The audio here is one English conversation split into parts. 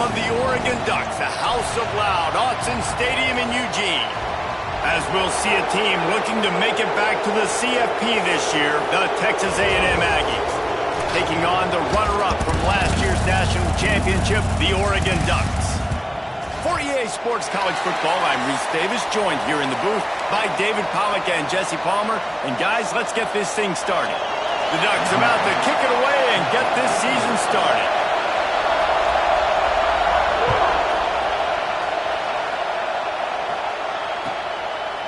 of the Oregon Ducks, the House of Loud, Autzen Stadium in Eugene. As we'll see a team looking to make it back to the CFP this year, the Texas A&M Aggies, taking on the runner-up from last year's national championship, the Oregon Ducks. For EA Sports College Football, I'm Reese Davis, joined here in the booth by David Pollack and Jesse Palmer. And guys, let's get this thing started. The Ducks about to kick it away and get this season started.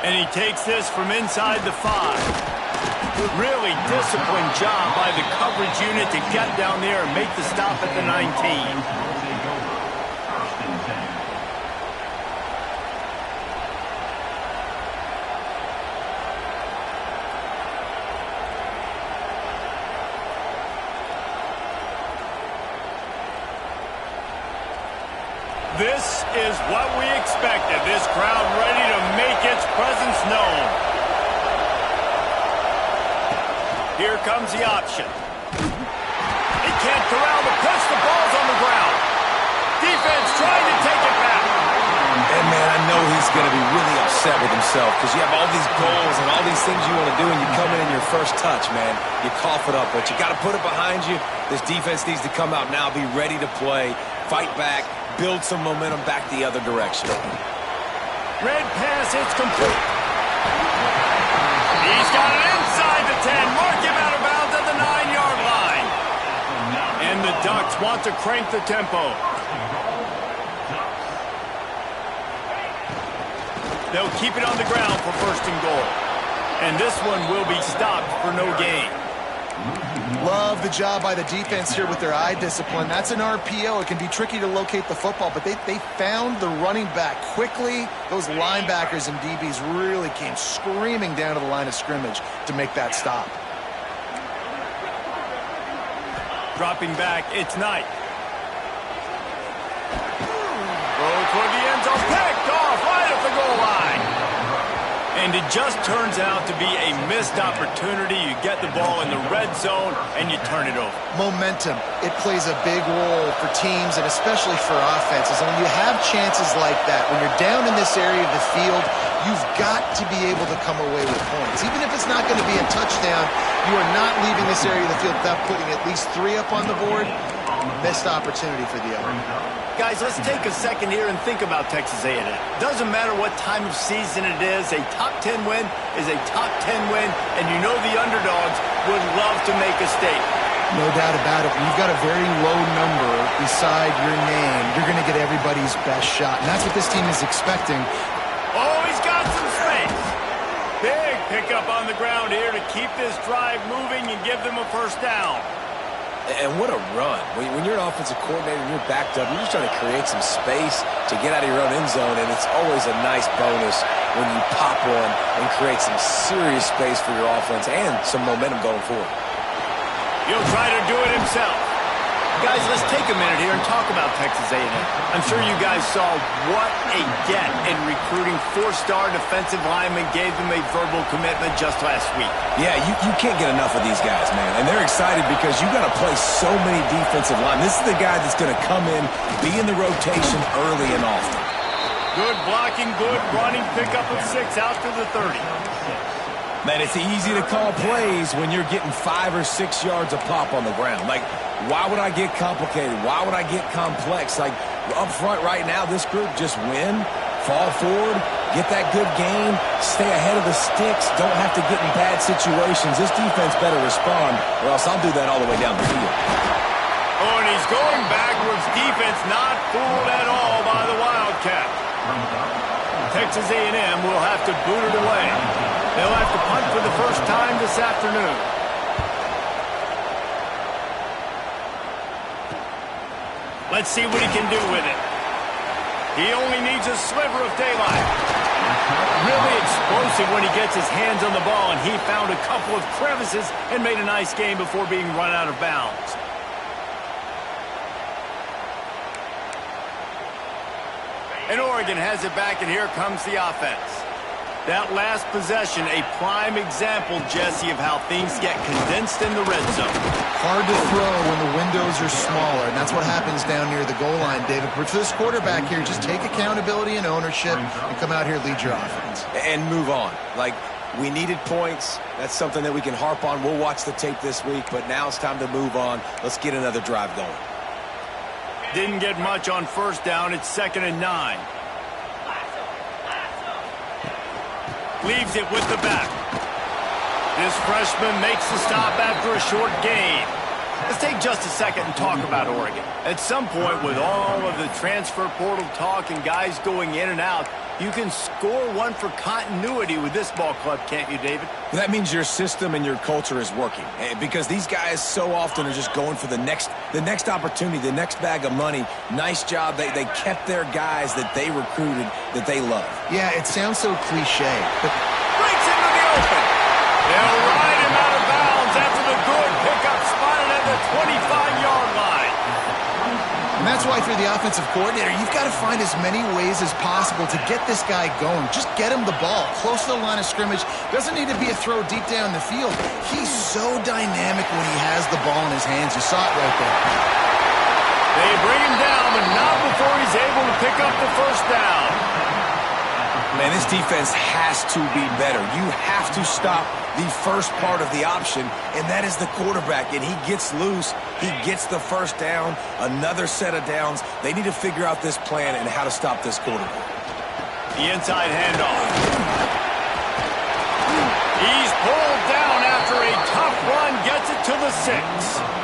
And he takes this from inside the 5. Really disciplined job by the coverage unit to get down there and make the stop at the 19. This is what we expected. This crowd ready to make its presence known. Here comes the option. He can't corral the pitch. The ball's on the ground. Defense trying to take it back. And, man, I know he's going to be really upset with himself because you have all these goals and all these things you want to do, and you come in your first touch, man. You cough it up, but you got to put it behind you. This defense needs to come out now, be ready to play, fight back, build some momentum back the other direction. Red pass, it's complete. He's got it inside the 10. Mark him out of bounds at the 9-yard line. And the Ducks want to crank the tempo. They'll keep it on the ground for first and goal. And this one will be stopped for no gain. Love the job by the defense here with their eye discipline. That's an RPO. It can be tricky to locate the football, but they found the running back quickly. Those linebackers and DBs really came screaming down to the line of scrimmage to make that stop. Dropping back, it's Knight. Throw toward the end zone, picked off right at the goal line. And it just turns out to be a missed opportunity. You get the ball in the red zone, and you turn it over. Momentum. It plays a big role for teams and especially for offenses. And when you have chances like that, when you're down in this area of the field, you've got to be able to come away with points. Even if it's not going to be a touchdown, you are not leaving this area of the field without putting at least 3 up on the board. Missed opportunity for the other. Guys, let's take a second here and think about Texas A&M. Doesn't matter what time of season it is, a top 10 win is a top 10 win, and you know the underdogs would love to make a statement. No doubt about it. When you've got a very low number beside your name, you're going to get everybody's best shot, and that's what this team is expecting. Oh, he's got some space. Big pickup on the ground here to keep this drive moving and give them a first down. And what a run. When you're an offensive coordinator and you're backed up, you're just trying to create some space to get out of your own end zone, and it's always a nice bonus when you pop one and create some serious space for your offense and some momentum going forward. He'll try to do it himself. Guys, let's take a minute here and talk about Texas A&M. I'm sure you guys saw what a get in recruiting 4-star defensive linemen gave them a verbal commitment just last week. Yeah, you can't get enough of these guys, man. And they're excited because you got to play so many defensive linemen. This is the guy that's going to come in, be in the rotation early and often. Good blocking, good running, pickup of 6 out to the 30. Man, it's easy to call plays when you're getting 5 or 6 yards a pop on the ground. Like, why would I get complicated? Why would I get complex? Like, up front right now, this group just win, fall forward, get that good game, stay ahead of the sticks, don't have to get in bad situations. This defense better respond, or else I'll do that all the way down the field. Oh, and he's going backwards. Defense not fooled at all by the Wildcat. Texas A&M will have to boot it away. They'll have to punt for the first time this afternoon. Let's see what he can do with it. He only needs a sliver of daylight. Really explosive when he gets his hands on the ball, and he found a couple of crevices and made a nice game before being run out of bounds. And Oregon has it back, and here comes the offense. That last possession, a prime example, Jesse, of how things get condensed in the red zone. Hard to throw when the windows are smaller, and that's what happens down near the goal line, David. But for this quarterback here, just take accountability and ownership and come out here and lead your offense. And move on. Like, we needed points. That's something that we can harp on. We'll watch the tape this week, but now it's time to move on. Let's get another drive going. Didn't get much on first down. It's 2nd and 9. Leaves it with the back. This freshman makes the stop after a short gain. Let's take just a second and talk about Oregon. At some point, with all of the transfer portal talk and guys going in and out, you can score one for continuity with this ball club, can't you, David? That means your system and your culture is working, because these guys so often are just going for the next opportunity, the next bag of money. Nice job. They kept their guys that they recruited, that they love. Yeah, it sounds so cliche, but Breaks into the open. They'll ride him out of bounds after the good pickup spotted at the 25-yard line. and that's why if you're the offensive coordinator, you've got to find as many ways as possible to get this guy going. Just get him the ball close to the line of scrimmage. Doesn't need to be a throw deep down the field. He's so dynamic when he has the ball in his hands. You saw it right there. They bring him down, but not before he's able to pick up the first down. Man, this defense has to be better. You have to stop the first part of the option, and that is the quarterback. And he gets loose. He gets the first down, another set of downs. They need to figure out this plan and how to stop this quarterback. The inside handoff. He's pulled down after a tough run, gets it to the 6.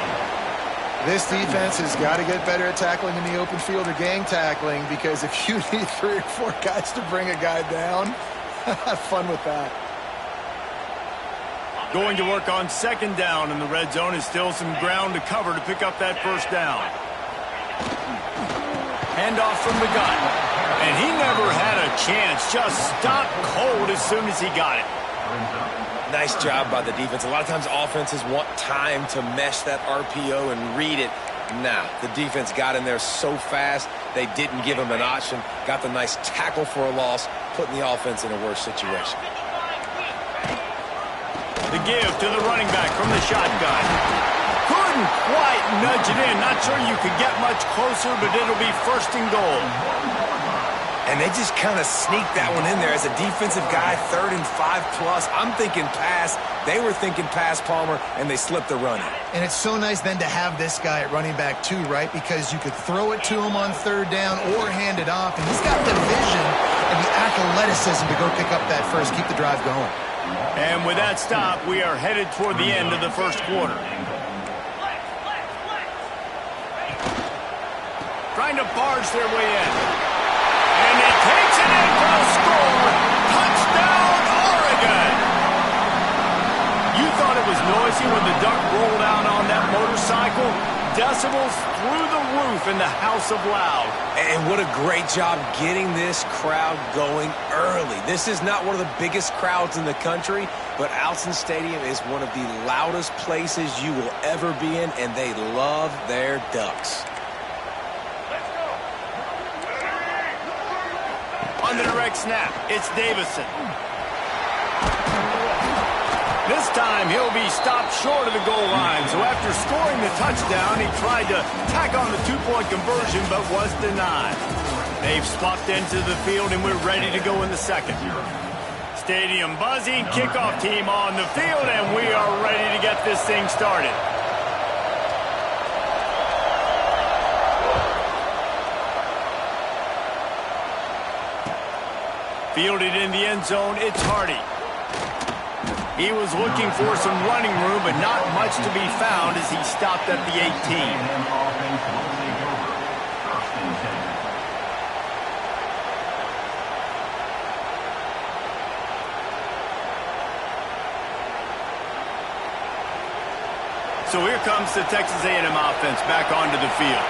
This defense has got to get better at tackling in the open field or gang tackling, because if you need 3 or 4 guys to bring a guy down, have fun with that. Going to work on 2nd down in the red zone. Is still some ground to cover to pick up that first down. Handoff from the gun. And he never had a chance. Just stopped cold as soon as he got it. Nice job by the defense. A lot of times offenses want time to mesh that RPO and read it. Nah, the defense got in there so fast, they didn't give him an option. Got the nice tackle for a loss, putting the offense in a worse situation. The give to the running back from the shotgun. Couldn't quite nudge it in. Not sure you could get much closer, but it'll be 1st and goal. And they just kind of sneaked that one in there as a defensive guy, 3rd and 5+. I'm thinking pass. They were thinking pass, Palmer, and they slipped the run in. And it's so nice then to have this guy at running back too, right? Because you could throw it to him on 3rd down or hand it off. And he's got the vision and the athleticism to go pick up that first, keep the drive going. And with that stop, we are headed toward the end of the first quarter. Trying to barge their way in. And he takes it in for the score. Touchdown, Oregon! You thought it was noisy when the duck rolled out on that motorcycle? Decibels through the roof in the House of Loud. And what a great job getting this crowd going early. This is not one of the biggest crowds in the country, but Alton Stadium is one of the loudest places you will ever be in, and they love their Ducks. On the direct snap, it's Davison. This time, he'll be stopped short of the goal line. So after scoring the touchdown, he tried to tack on the 2-point conversion, but was denied. They've swapped into the field, and we're ready to go in the second. Stadium buzzing, kickoff team on the field, and we are ready to get this thing started. Fielded in the end zone, it's Hardy. He was looking for some running room, but not much to be found as he stopped at the 18. So here comes the Texas A&M offense back onto the field.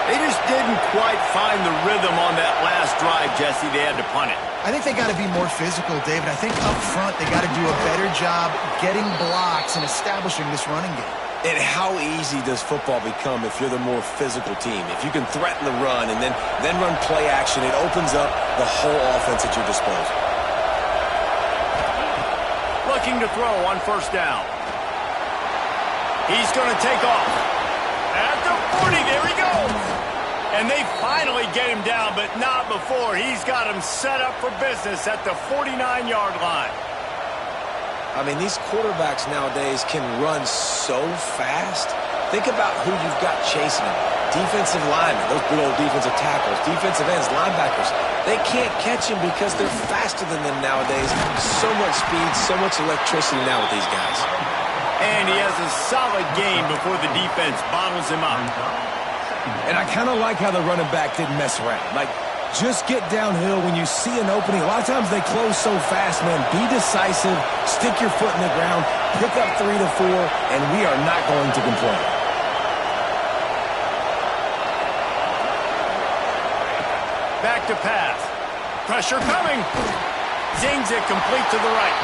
They just didn't quite find the rhythm on that last drive, Jesse. They had to punt it. I think they got to be more physical, David. I think up front they got to do a better job getting blocks and establishing this running game. And how easy does football become if you're the more physical team? If you can threaten the run and then run play action, it opens up the whole offense at your disposal. looking to throw on first down. He's going to take off. At the 40, there he goes. And they finally get him down, but not before. He's got him set up for business at the 49-yard line. I mean, these quarterbacks nowadays can run so fast. Think about who you've got chasing them. Defensive linemen, those big old defensive tackles, defensive ends, linebackers. They can't catch him because they're faster than them nowadays. So much speed, so much electricity now with these guys. And he has a solid game before the defense bottles him up. And I kind of like how the running back didn't mess around. Like, just get downhill when you see an opening. A lot of times they close so fast, man. Be decisive, stick your foot in the ground, pick up 3 to 4, and we are not going to complain. Back to pass. Pressure coming. Zings it complete to the right.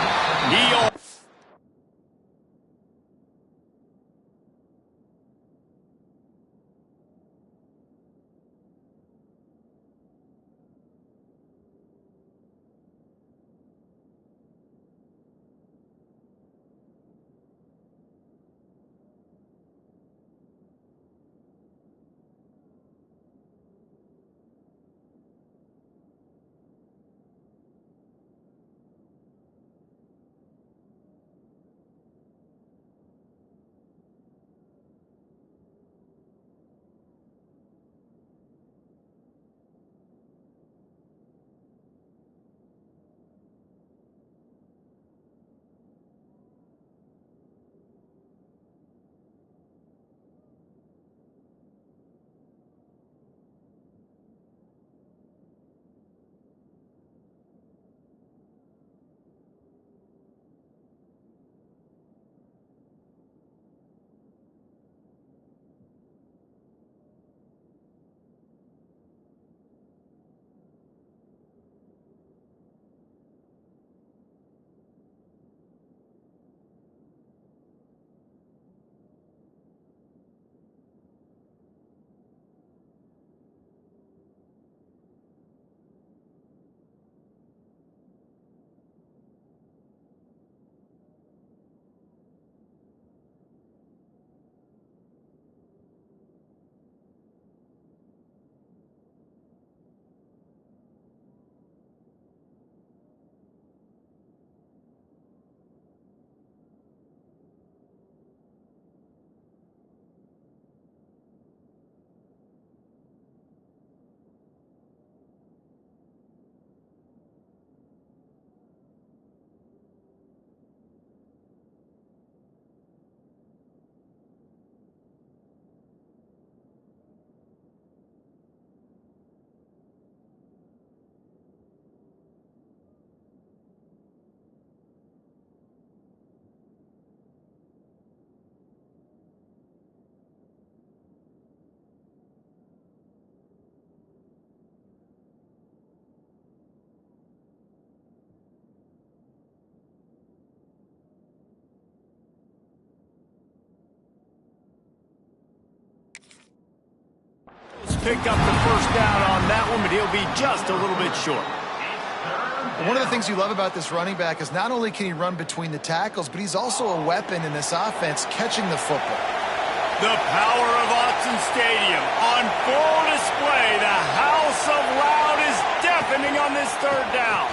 Pick up the first down on that one, but he'll be just a little bit short. One of the things you love about this running back is not only can he run between the tackles, but he's also a weapon in this offense catching the football. The power of Autzen Stadium on full display. The house of loud is deafening on this third down.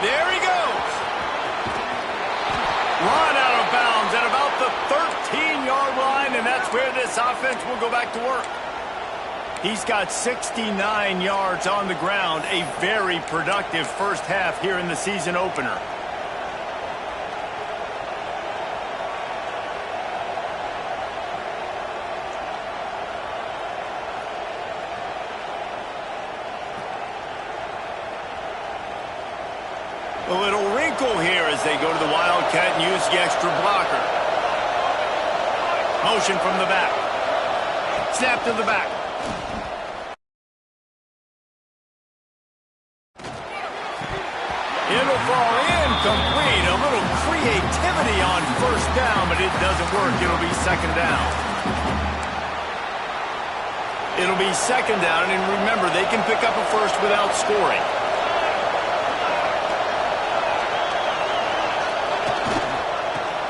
There he goes. Run out of bounds at about the 13-yard line, and that's where this offense will go back to work. He's got 69 yards on the ground, a very productive first half here in the season opener. A little wrinkle here as they go to the Wildcat and use the extra blocker. Motion from the back. Snap to the back. It'll fall incomplete. A little creativity on first down, but it doesn't work. It'll be second down. It'll be second down, and remember, they can pick up a first without scoring.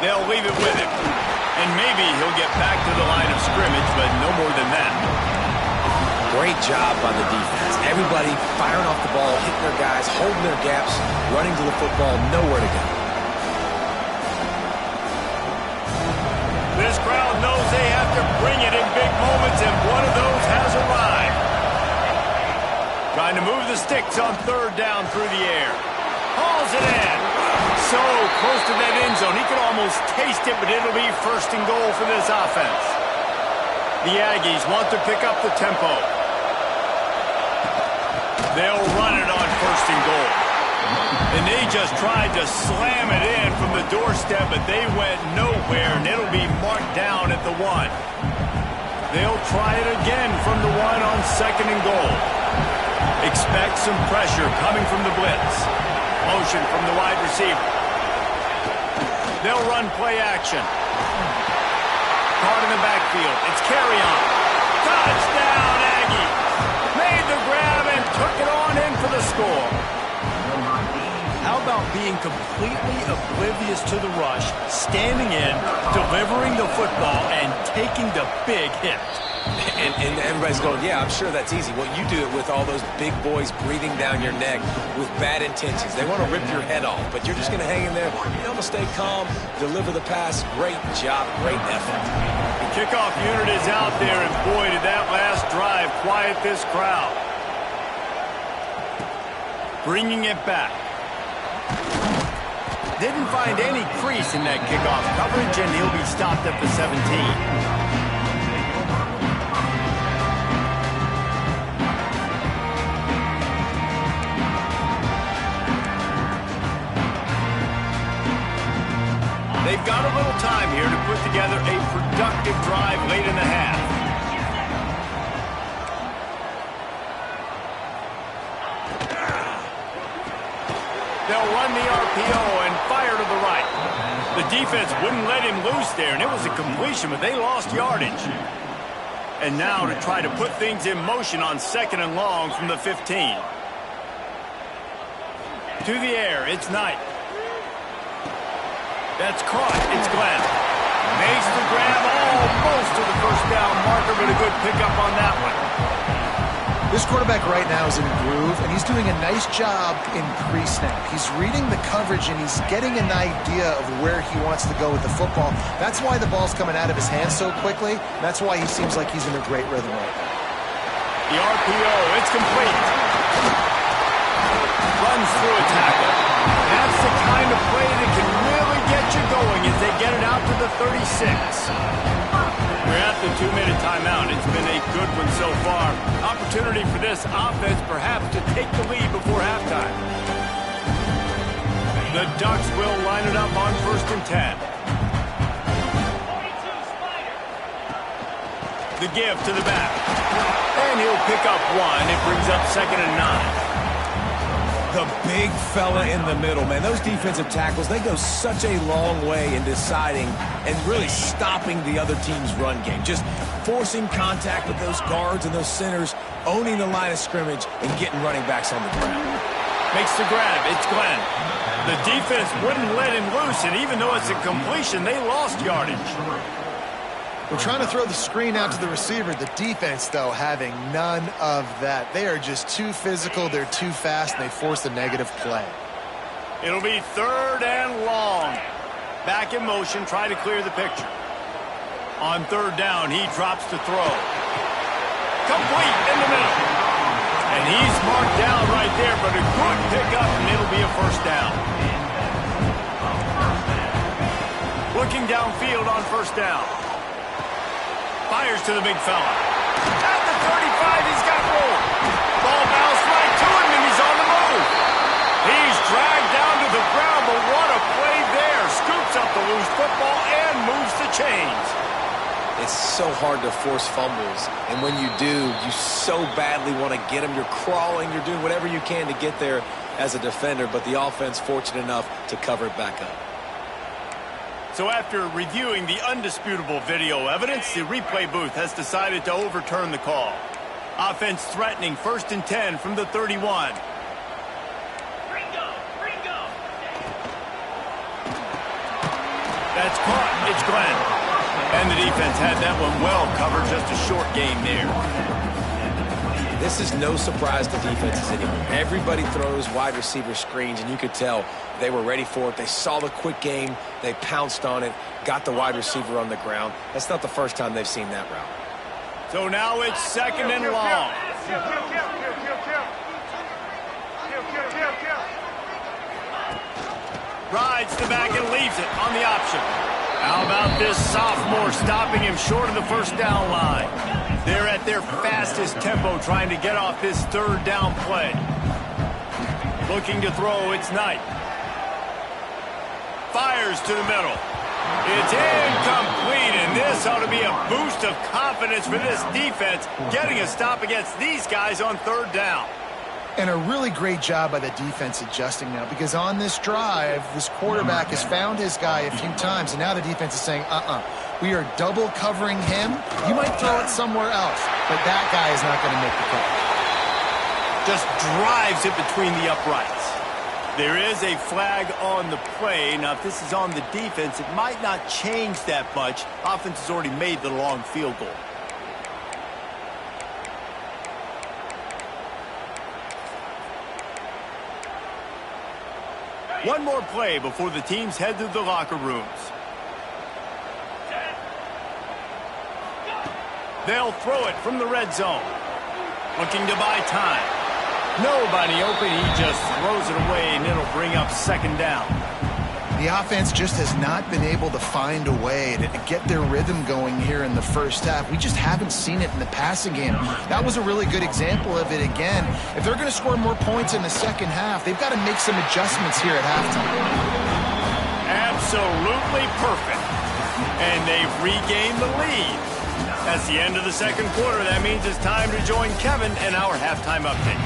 They'll leave it with him. And maybe he'll get back to the line of scrimmage, but no more than that. Great job by the defense. Everybody firing off the ball, hitting their guys, holding their gaps, running to the football, nowhere to go. This crowd knows they have to bring it in big moments, and one of those has arrived. Trying to move the sticks on third down through the air. Hauls it in. So close to that end zone. He could almost taste it, but it'll be first and goal for this offense. The Aggies want to pick up the tempo. They'll run it on first and goal. And they just tried to slam it in from the doorstep, but they went nowhere, and it'll be marked down at the 1. They'll try it again from the 1 on second and goal. Expect some pressure coming from the blitz. Motion from the wide receiver. They'll run play action. Caught in the backfield. It's carry on. Touchdown, Aggie. Made the grab and took it on in for the score. How about being completely oblivious to the rush, standing in, delivering the football, and taking the big hit? And everybody's going, yeah, I'm sure that's easy. Well, you do it with all those big boys breathing down your neck with bad intentions. They want to rip your head off, but you're just going to hang in there. You're going to stay calm, deliver the pass. Great job, great effort. The kickoff unit is out there, and boy, did that last drive quiet this crowd. Bringing it back. Didn't find any crease in that kickoff coverage, and he'll be stopped at the 17. They've got a little time here to put together a productive drive late in the half. They'll run the RPO and fire to the right. The defense wouldn't let him loose there, and it was a completion, but they lost yardage. And now to try to put things in motion on second and long from the 15. To the air, it's Knight. That's caught. It's Glenn. Makes the grab almost to the first down marker, but a good pickup on that one. This quarterback right now is in a groove, and he's doing a nice job in pre-snap. He's reading the coverage, and he's getting an idea of where he wants to go with the football. That's why the ball's coming out of his hands so quickly. That's why he seems like he's in a great rhythm right now. The RPO, it's complete. Runs through a tackle. That's the kind of play that can really get you going as they get it out to the 36. We're at the 2-minute timeout. It's been a good one so far. Opportunity for this offense perhaps to take the lead before halftime. The Ducks will line it up on first and 10. The give to the back. And he'll pick up one. It brings up second and 9. The big fella in the middle, man. Those defensive tackles, they go such a long way in deciding and really stopping the other team's run game. Just forcing contact with those guards and those centers, owning the line of scrimmage, and getting running backs on the ground. Makes the grab. It's Glenn. The defense wouldn't let him loose, and even though it's a completion, they lost yardage. We're trying to throw the screen out to the receiver. The defense, though, having none of that. They are just too physical. They're too fast, and they force a negative play. It'll be third and long. Back in motion, try to clear the picture. On third down, he drops to throw. Complete in the middle. And he's marked down right there, but a good pickup, and it'll be a first down. Looking downfield on first down. Fires to the big fella. At the 35, he's got room. Ball bounced right to him, and he's on the move. He's dragged down to the ground, but what a play there. Scoops up the loose football and moves the chains. It's so hard to force fumbles, and when you do, you so badly want to get them. You're crawling, you're doing whatever you can to get there as a defender, but the offense fortunate enough to cover it back up. So after reviewing the undisputable video evidence, the replay booth has decided to overturn the call. Offense threatening first and 10 from the 31. That's caught. It's Glenn. And the defense had that one well covered. Just a short game there. This is no surprise to defenses anymore. Everybody throws wide receiver screens, and you could tell they were ready for it. They saw the quick game. They pounced on it, got the wide receiver on the ground. That's not the first time they've seen that route. So now it's second and long. Rides the back and leaves it on the option. How about this sophomore stopping him short of the first down line? They're at their fastest tempo trying to get off this third down play. Looking to throw, it's Knight. Fires to the middle. It's incomplete, and this ought to be a boost of confidence for this defense, getting a stop against these guys on third down. And a really great job by the defense adjusting now, because on this drive, this quarterback has found his guy a few times, and now the defense is saying, we are double covering him. You might throw it somewhere else, but that guy is not going to make the play. Just drives it between the uprights. There is a flag on the play. Now, if this is on the defense, it might not change that much. Offense has already made the long field goal. One more play before the teams head to the locker rooms. They'll throw it from the red zone. Looking to buy time. Nobody open. He just throws it away, and it'll bring up second down. The offense just has not been able to find a way to get their rhythm going here in the first half. We just haven't seen it in the passing game. That was a really good example of it again. If they're going to score more points in the second half, they've got to make some adjustments here at halftime. Absolutely perfect. And they've regained the lead. That's the end of the second quarter. That means it's time to join Kevin in our halftime update.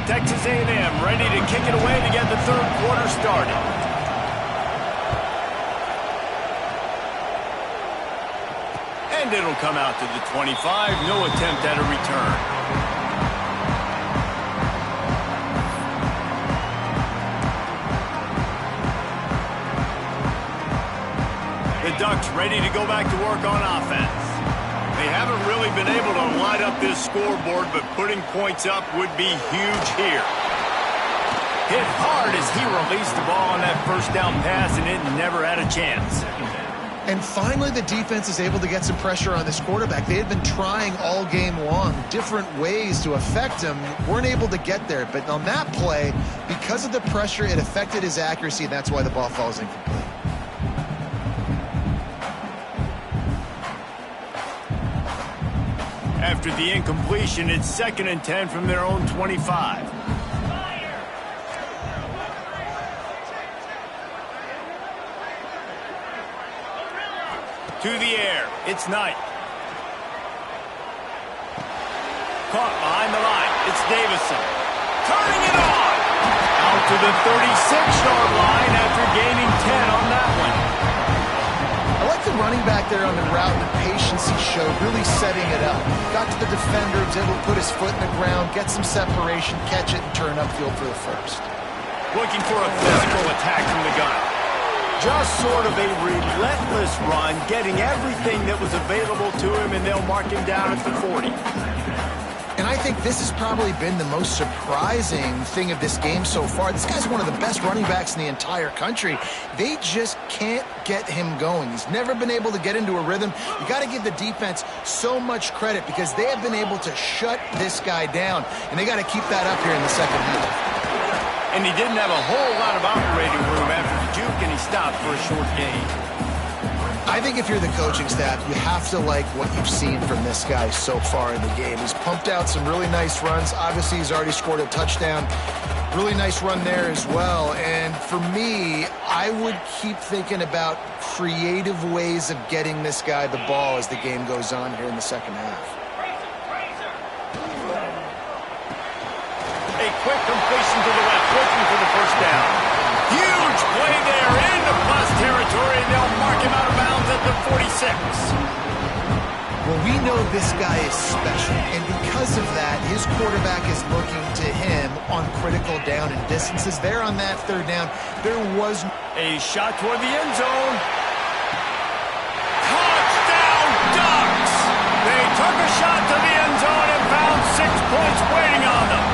Texas A&M ready to kick it away to get the third quarter started. And it'll come out to the 25. No attempt at a return. The Ducks ready to go back to work on offense. They haven't really been able to light up this scoreboard, but putting points up would be huge here. Hit hard as he released the ball on that first down pass, and it never had a chance. And finally, the defense is able to get some pressure on this quarterback. They had been trying all game long different ways to affect him. Weren't able to get there. But on that play, because of the pressure, it affected his accuracy, and that's why the ball falls incomplete. After the incompletion, it's 2nd and 10 from their own 25. To the air, it's Knight. Caught behind the line, it's Davison. Turning it on! Out to the 36-yard line after gaining 10 on that one. I like the running back there on the route, the patience he showed, really setting it up. Got to the defender, was able to put his foot in the ground, get some separation, catch it, and turn upfield for the first. Looking for a physical attack from the gun. Just sort of a relentless run, getting everything that was available to him, and they'll mark him down at the 40. And I think this has probably been the most surprising thing of this game so far. This guy's one of the best running backs in the entire country. They just can't get him going. He's never been able to get into a rhythm. You got to give the defense so much credit because they have been able to shut this guy down, and they got to keep that up here in the second half. And he didn't have a whole lot of operating room after the juke, and he stopped for a short gain. I think if you're the coaching staff, you have to like what you've seen from this guy so far in the game. He's pumped out some really nice runs. Obviously, he's already scored a touchdown. Really nice run there as well. And for me, I would keep thinking about creative ways of getting this guy the ball as the game goes on here in the second half. A quick completion to the left, looking for the first down. Huge play there into plus territory, and they'll mark him out of bounds at the 46. Well, we know this guy is special, and because of that, his quarterback is looking to him on critical down and distances. There on that third down, there was a shot toward the end zone. Touchdown, Ducks! They took a shot to the end zone and found 6 points waiting on them.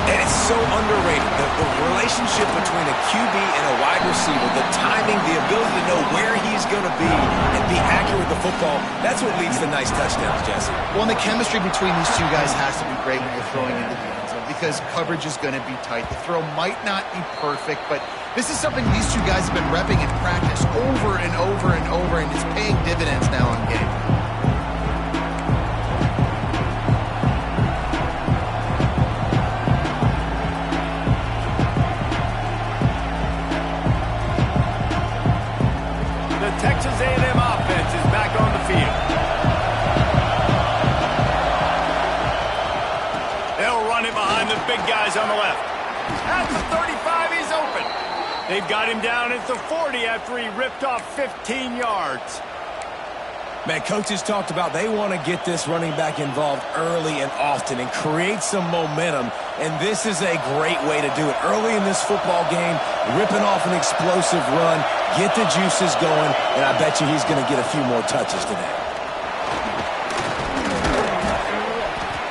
And it's so underrated. The relationship between a QB and a wide receiver, the timing, the ability to know where he's going to be and be accurate with the football, that's what leads to nice touchdowns, Jesse. Well, and the chemistry between these two guys has to be great when you're throwing into the end zone because coverage is going to be tight. The throw might not be perfect, but this is something these two guys have been repping in practice over and over and over, and it's paying dividends now in game. Texas A&M offense is back on the field. They'll run it behind the big guys on the left. At the 35, he's open. They've got him down at the 40 after he ripped off 15 yards. Man, coaches talked about they want to get this running back involved early and often and create some momentum, and this is a great way to do it. Early in this football game, ripping off an explosive run, get the juices going, and I bet you he's going to get a few more touches today.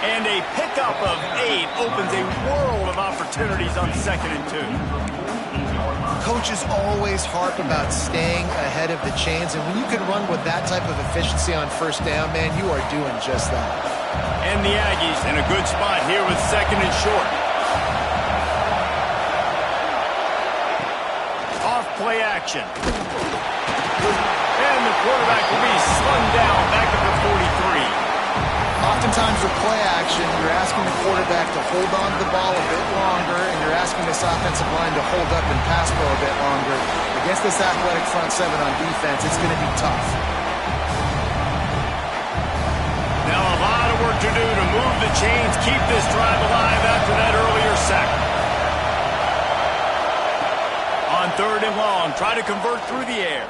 And a pickup of 8 opens a world of opportunities on 2nd and 2. Coaches always harp about staying ahead of the chains, and when you can run with that type of efficiency on first down, man, you are doing just that. And the Aggies in a good spot here with 2nd and short. Off play action. And the quarterback will be slung down back at the 43. Oftentimes with play action, you're asking the quarterback to hold on to the ball a bit longer, and you're asking this offensive line to hold up and pass pro a bit longer. Against this athletic front seven on defense, it's going to be tough. Now a lot of work to do to move the chains, keep this drive alive after that earlier sack. On 3rd and long, try to convert through the air.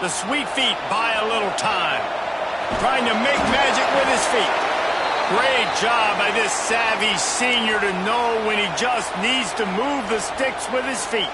The sweet feet buy a little time. Trying to make magic with his feet. Great job by this savvy senior to know when he just needs to move the sticks with his feet.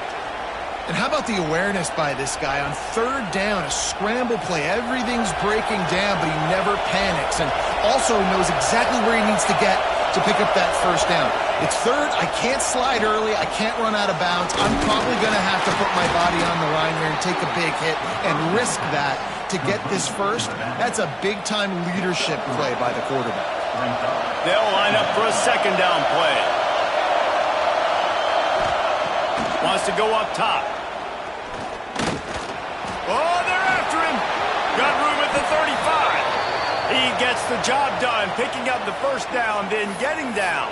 And how about the awareness by this guy on 3rd down, a scramble play. Everything's breaking down, but he never panics. And also knows exactly where he needs to get to pick up that 1st down. It's 3rd. I can't slide early. I can't run out of bounds. I'm probably going to have to put my body on the line here and take a big hit and risk that to get this 1st. That's a big-time leadership play by the quarterback. They'll line up for a 2nd down play. Wants to go up top. Oh, they're after him. Got room at the 35. He gets the job done, picking up the 1st down, then getting down.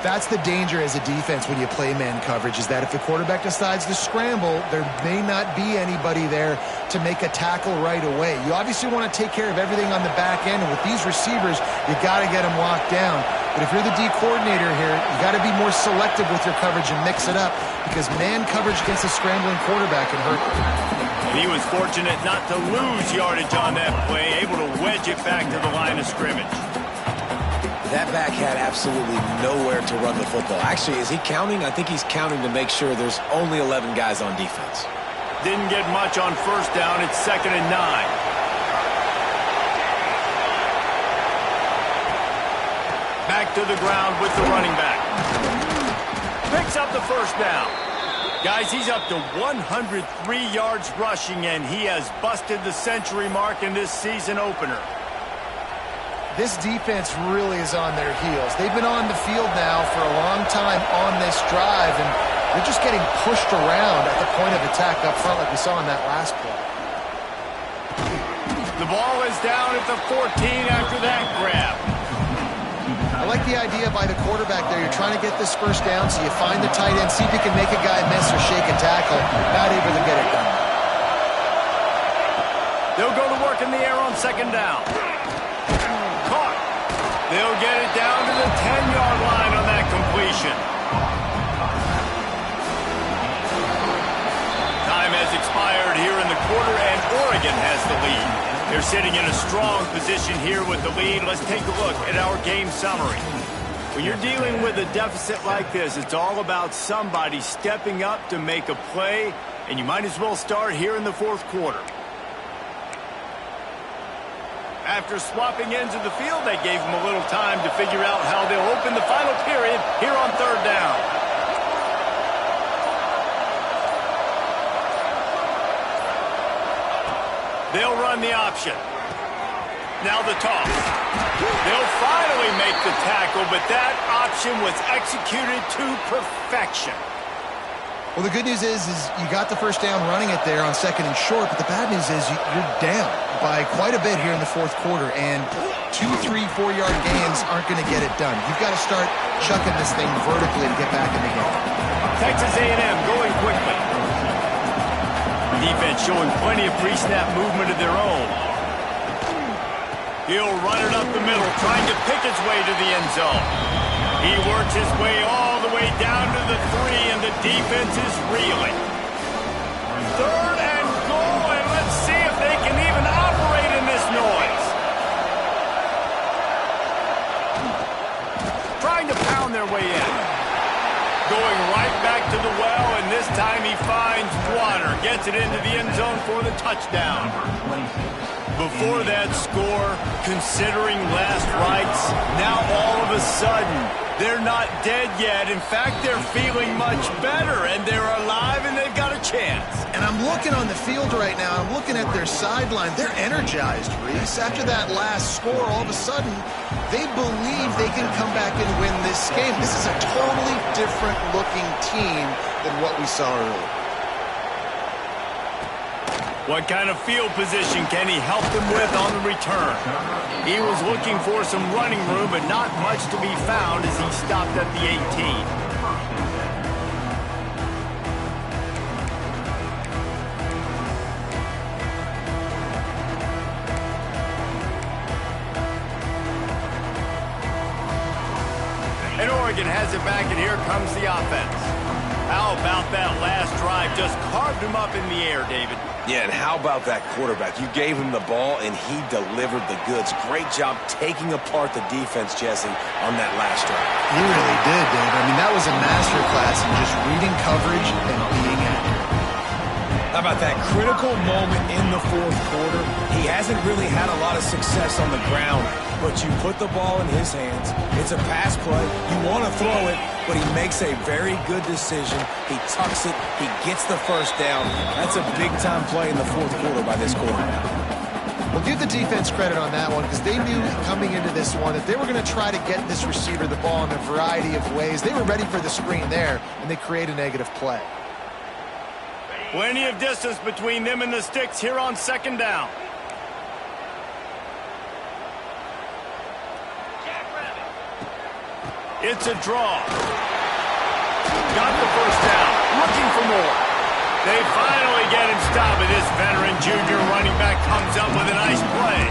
That's the danger as a defense when you play man coverage, is that if the quarterback decides to scramble, there may not be anybody there to make a tackle right away. You obviously want to take care of everything on the back end, and with these receivers, you got to get them locked down. But if you're the D coordinator here, you got to be more selective with your coverage and mix it up, because man coverage against a scrambling quarterback can hurt. And he was fortunate not to lose yardage on that play, able to wedge it back to the line of scrimmage. That back had absolutely nowhere to run the football. Actually, is he counting? I think he's counting to make sure there's only 11 guys on defense. Didn't get much on 1st down. It's 2nd and 9. Back to the ground with the running back. Picks up the 1st down. Guys, he's up to 103 yards rushing, and he has busted the century mark in this season opener. This defense really is on their heels. They've been on the field now for a long time on this drive, and they're just getting pushed around at the point of attack up front like we saw in that last play. The ball is down at the 14 after that grab. I like the idea by the quarterback there. You're trying to get this 1st down, so you find the tight end, see if you can make a guy miss or shake a tackle. Not able to get it done. They'll go to work in the air on 2nd down. Caught. They'll get it down to the 10-yard line on that completion. Time has expired here in the quarter, and Oregon has the lead. They're sitting in a strong position here with the lead. Let's take a look at our game summary. When you're dealing with a deficit like this, it's all about somebody stepping up to make a play, and you might as well start here in the fourth quarter. After swapping ends of the field, they gave them a little time to figure out how they'll open the final period here on third down. They'll run the option. Now the toss. They'll finally make the tackle, but that option was executed to perfection. Well, the good news is you got the first down running it there on second and short, but the bad news is you're down by quite a bit here in the fourth quarter, and 2, 3, 4-yard gains aren't going to get it done. You've got to start chucking this thing vertically to get back in the game. Texas A&M going quickly. Defense showing plenty of pre-snap movement of their own. He'll run it up the middle, trying to pick his way to the end zone. He works his way all the way down to the 3, and the defense is reeling. Third and goal, and let's see if they can even operate in this noise. Trying to pound their way in. Going right back to the well, and this time he finds water. Gets it into the end zone for the touchdown. Before that score, considering last rites, now all of a sudden, they're not dead yet. In fact, they're feeling much better, and they're alive, and they've got a chance. And I'm looking on the field right now. I'm looking at their sideline. They're energized, Reese. After that last score, all of a sudden, they believe they can come back and win this game. This is a totally different-looking team than what we saw earlier. What kind of field position can he help them with on the return? He was looking for some running room, but not much to be found as he stopped at the 18. And Oregon has it back, and here comes the offense. How about that last drive? Just carved him up in the air, David. Yeah, and how about that quarterback? You gave him the ball, and he delivered the goods. Great job taking apart the defense, Jesse, on that last drive. He really did, Dave. I mean, that was a masterclass in just reading coverage and being accurate. How about that critical moment in the fourth quarter? He hasn't really had a lot of success on the ground, but you put the ball in his hands. It's a pass play. You want to throw it, but he makes a very good decision. He tucks it. He gets the first down. That's a big-time play in the fourth quarter by this quarterback. We'll give the defense credit on that one because they knew coming into this one that they were going to try to get this receiver the ball in a variety of ways. They were ready for the screen there, and they create a negative play. Plenty of distance between them and the sticks here on second down. It's a draw. Got the first down. Looking for more. They finally get him stopped, and this veteran junior running back comes up with a nice play.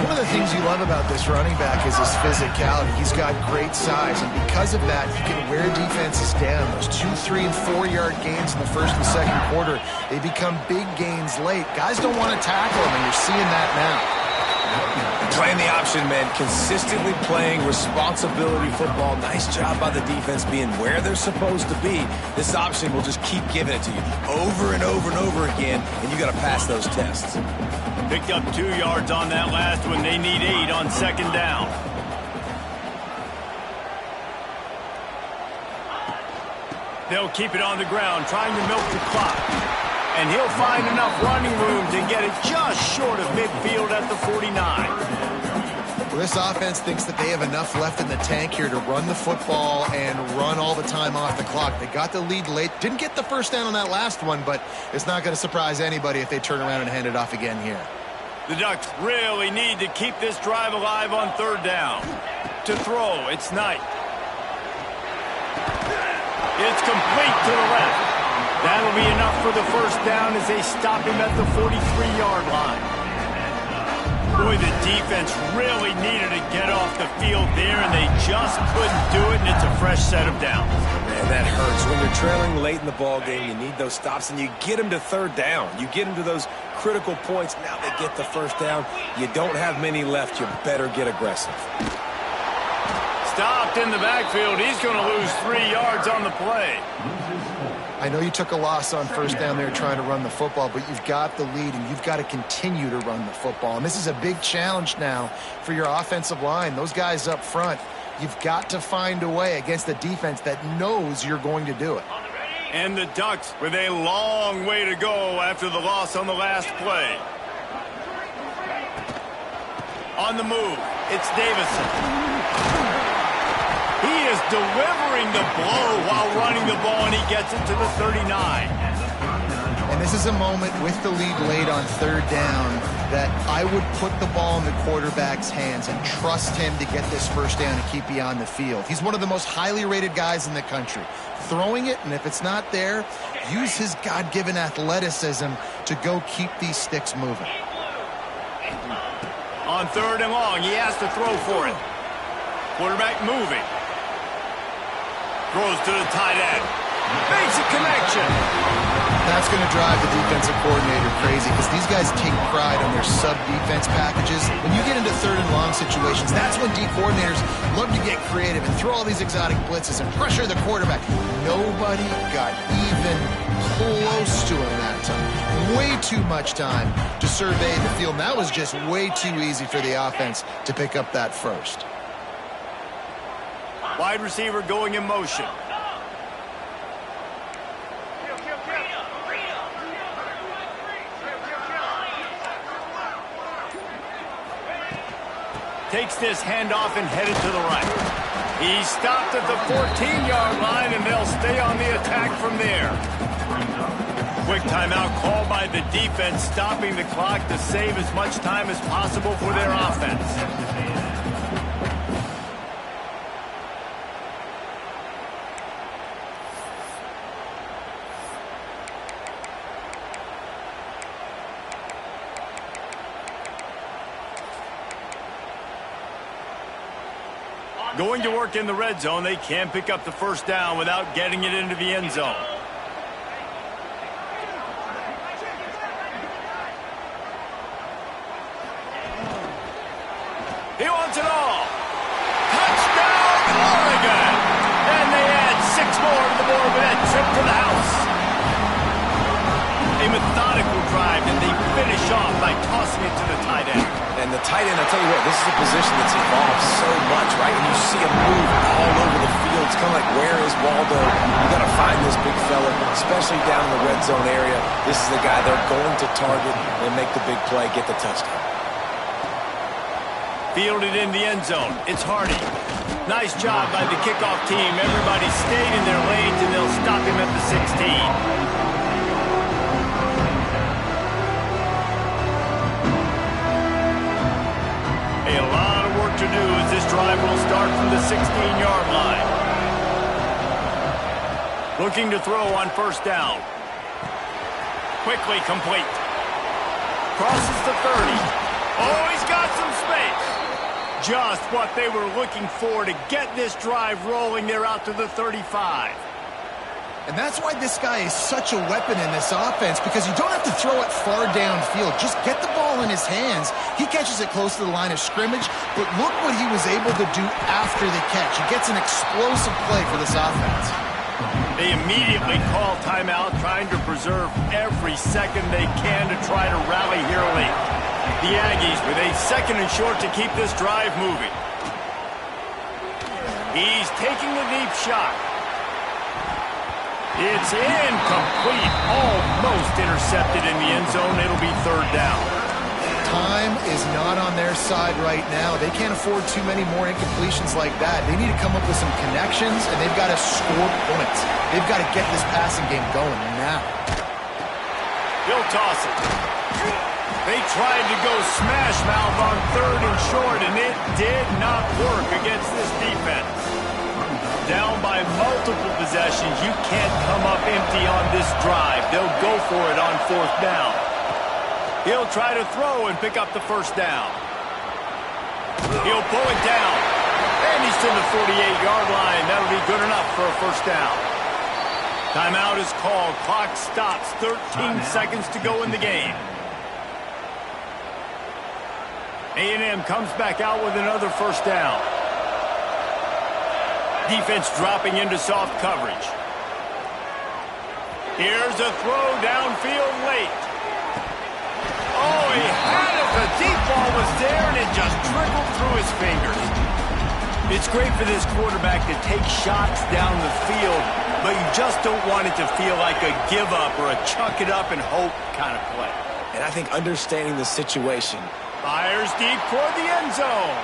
One of the things you love about this running back is his physicality. He's got great size, and because of that, he can wear defenses down. Those 2, 3, and 4-yard gains in the first and second quarter, they become big gains late. Guys don't want to tackle him, and you're seeing that now. Playing the option, man. Consistently playing responsibility football. Nice job by the defense being where they're supposed to be. This option will just keep giving it to you over and over and over again, and you got to pass those tests. Picked up 2 yards on that last one. They need 8 on second down. They'll keep it on the ground, trying to milk the clock. And he'll find enough running room to get it just short of midfield at the 49. Well, this offense thinks that they have enough left in the tank here to run the football and run all the time off the clock. They got the lead late. Didn't get the first down on that last one, but it's not going to surprise anybody if they turn around and hand it off again here. The Ducks really need to keep this drive alive on third down. To throw, it's Knight. It's complete to the left. That'll be enough for the first down as they stop him at the 43-yard line. Boy, the defense really needed to get off the field there, and they just couldn't do it, and it's a fresh set of downs. Man, that hurts. When you're trailing late in the ball game, you need those stops, and you get them to third down. You get them to those critical points. Now they get the first down. You don't have many left. You better get aggressive. Stopped in the backfield. He's going to lose 3 yards on the play. I know you took a loss on first down there trying to run the football, but you've got the lead, and you've got to continue to run the football. And this is a big challenge now for your offensive line. Those guys up front, you've got to find a way against a defense that knows you're going to do it. And the Ducks with a long way to go after the loss on the last play. On the move, it's Davison. He is delivering the blow while running the ball, and he gets it to the 39. And this is a moment with the lead late on third down that I would put the ball in the quarterback's hands and trust him to get this first down and keep you on the field. He's one of the most highly rated guys in the country. Throwing it, and if it's not there, use his God-given athleticism to go keep these sticks moving. On third and long, he has to throw for it. Quarterback moving. Throws to the tight end. Makes a connection. That's going to drive the defensive coordinator crazy because these guys take pride on their sub-defense packages. When you get into third and long situations, that's when D coordinators love to get creative and throw all these exotic blitzes and pressure the quarterback. Nobody got even close to him that time. Way too much time to survey the field. And that was just way too easy for the offense to pick up that first. Wide receiver going in motion. Takes this handoff and headed to the right. He stopped at the 14-yard line, and they'll stay on the attack from there. Quick timeout called by the defense, stopping the clock to save as much time as possible for their offense. Going to work in the red zone. They can't pick up the first down without getting it into the end zone. He wants it all. Touchdown, Oregon! And they add 6 more to the board with that trip to the house. A methodical drive, and they finish off by tossing it to the tight end. And the tight end, I'll tell you what, this is a position that's evolved so much, right? And you see him move all over the field. It's kind of like, where is Waldo? You got to find this big fella, especially down in the red zone area. This is the guy they're going to target and make the big play, get the touchdown. Fielded in the end zone. It's Hardy. Nice job by the kickoff team. Everybody stayed in their lanes, and they'll stop him at the 16. A lot of work to do as this drive will start from the 16-yard line. Looking to throw on first down. Quickly complete. Crosses the 30. Oh, he's got some space. Just what they were looking for to get this drive rolling. They're out to the 35. And that's why this guy is such a weapon in this offense, because you don't have to throw it far downfield. Just get the ball in his hands. He catches it close to the line of scrimmage, but look what he was able to do after the catch. He gets an explosive play for this offense. They immediately call timeout, trying to preserve every second they can to try to rally here late. The Aggies with a 2nd and short to keep this drive moving. He's taking a deep shot. It's incomplete, almost intercepted in the end zone. It'll be third down. Time is not on their side right now. They can't afford too many more incompletions like that. They need to come up with some connections, and they've got to score points. They've got to get this passing game going now. He'll toss it. They tried to go smash mouth on 3rd and short, and it did not work against this defense. Down by multiple possessions, you can't come up empty on this drive. They'll go for it on 4th down. He'll try to throw and pick up the first down. He'll pull it down. And he's to the 48-yard line. That'll be good enough for a first down. Timeout is called. Clock stops. 13 seconds to go in the game. A&M comes back out with another first down. Defense dropping into soft coverage. Here's a throw downfield late. Oh, he had it. The deep ball was there, and it just trickled through his fingers. It's great for this quarterback to take shots down the field, but you just don't want it to feel like a give-up or a chuck it up and hope kind of play. And I think understanding the situation. Fires deep toward the end zone.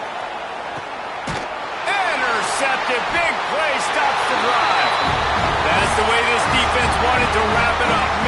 Intercepted. Big play stops the drive. That's the way this defense wanted to wrap it up.